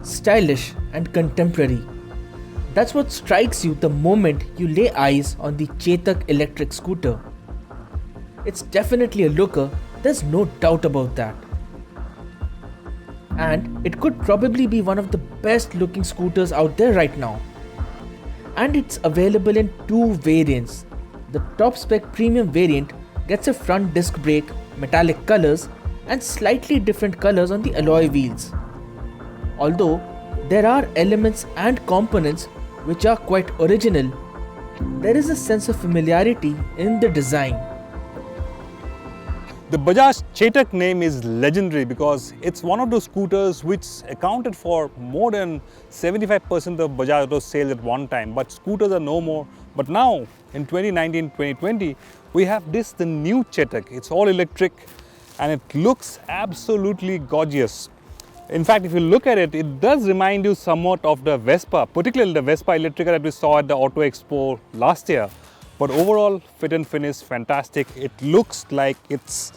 stylish and contemporary. That's what strikes you the moment you lay eyes on the Chetak electric scooter. It's definitely a looker, there's no doubt about that. And it could probably be one of the best looking scooters out there right now. And it's available in two variants. The top spec premium variant gets a front disc brake, metallic colors, and slightly different colors on the alloy wheels. Although there are elements and components which are quite original, there is a sense of familiarity in the design. The Bajaj Chetak name is legendary because it's one of those scooters which accounted for more than 75% of Bajaj Auto sales at one time. But scooters are no more. But now in 2019-2020, we have the new Chetak. It's all electric and it looks absolutely gorgeous. In fact, if you look at it, it does remind you somewhat of the Vespa, particularly the Vespa Electrica that we saw at the Auto Expo last year. But overall, fit and finish, fantastic. It looks like it's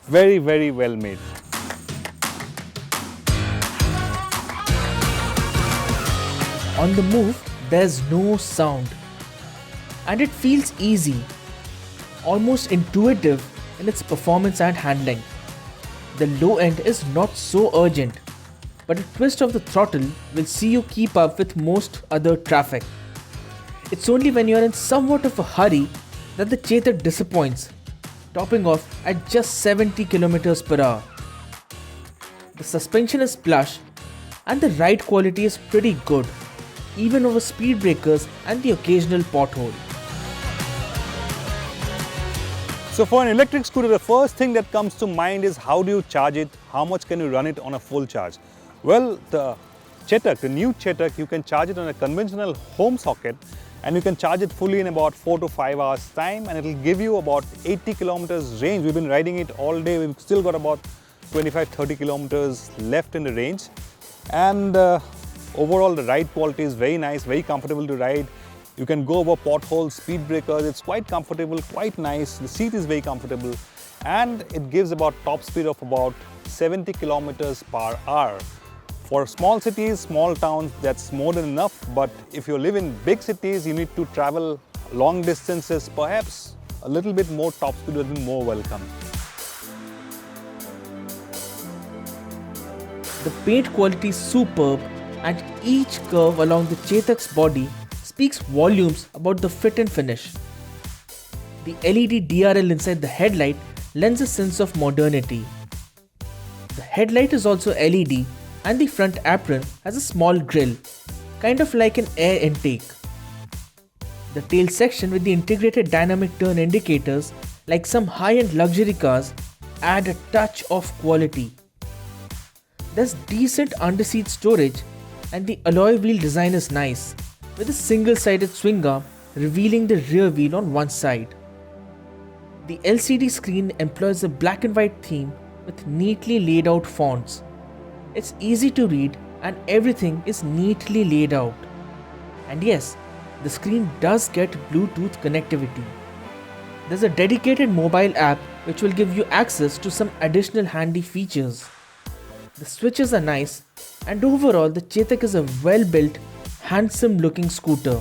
very, very well made. On the move, there's no sound. And it feels easy, almost intuitive in its performance and handling. The low end is not so urgent, but a twist of the throttle will see you keep up with most other traffic. It's only when you're in somewhat of a hurry that the Chetak disappoints, topping off at just 70 km per hour. The suspension is plush and the ride quality is pretty good, even over speed breakers and the occasional pothole. So for an electric scooter, the first thing that comes to mind is how do you charge it? How much can you run it on a full charge? Well, the Chetak, the new Chetak, you can charge it on a conventional home socket and you can charge it fully in about 4 to 5 hours time and it will give you about 80 kilometers range. We've been riding it all day. We've still got about 25-30 kilometers left in the range. And overall, the ride quality is very nice, very comfortable to ride. You can go over potholes, speed breakers. It's quite comfortable, quite nice. The seat is very comfortable and it gives about top speed of about 70 kilometers per hour. For small cities, small towns, that's more than enough. But if you live in big cities, you need to travel long distances. Perhaps a little bit more top speed would be more welcome. The paint quality is superb and each curve along the Chetak's body speaks volumes about the fit and finish. The LED DRL inside the headlight lends a sense of modernity. The headlight is also LED and the front apron has a small grille, kind of like an air intake. The tail section with the integrated dynamic turn indicators, like some high-end luxury cars, add a touch of quality. There's decent underseat storage and the alloy wheel design is nice, with a single-sided swing arm revealing the rear wheel on one side. The LCD screen employs a black and white theme with neatly laid out fonts. It's easy to read and everything is neatly laid out. And yes, the screen does get Bluetooth connectivity. There's a dedicated mobile app which will give you access to some additional handy features. The switches are nice and overall the Chetak is a well-built, handsome looking scooter.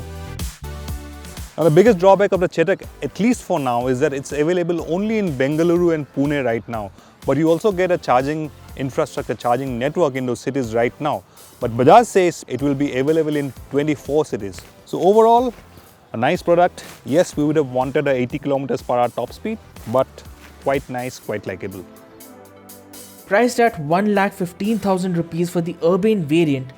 Now the biggest drawback of the Chetak, at least for now, is that it's available only in Bengaluru and Pune right now. But you also get a charging infrastructure, charging network in those cities right now. But Bajaj says it will be available in 24 cities. So overall, a nice product. Yes, we would have wanted a 80 kilometers per hour top speed, but quite nice, quite likable. Priced at 1,15,000 rupees for the Urbane variant,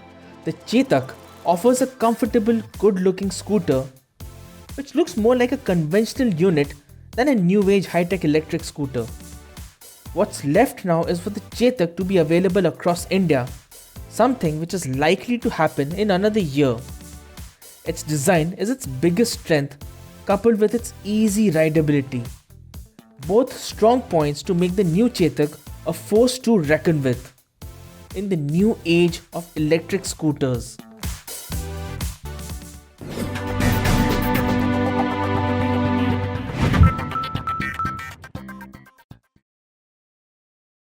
the Chetak offers a comfortable, good-looking scooter which looks more like a conventional unit than a new-age high-tech electric scooter. What's left now is for the Chetak to be available across India, something which is likely to happen in another year. Its design is its biggest strength, coupled with its easy rideability. Both strong points to make the new Chetak a force to reckon with in the new age of electric scooters.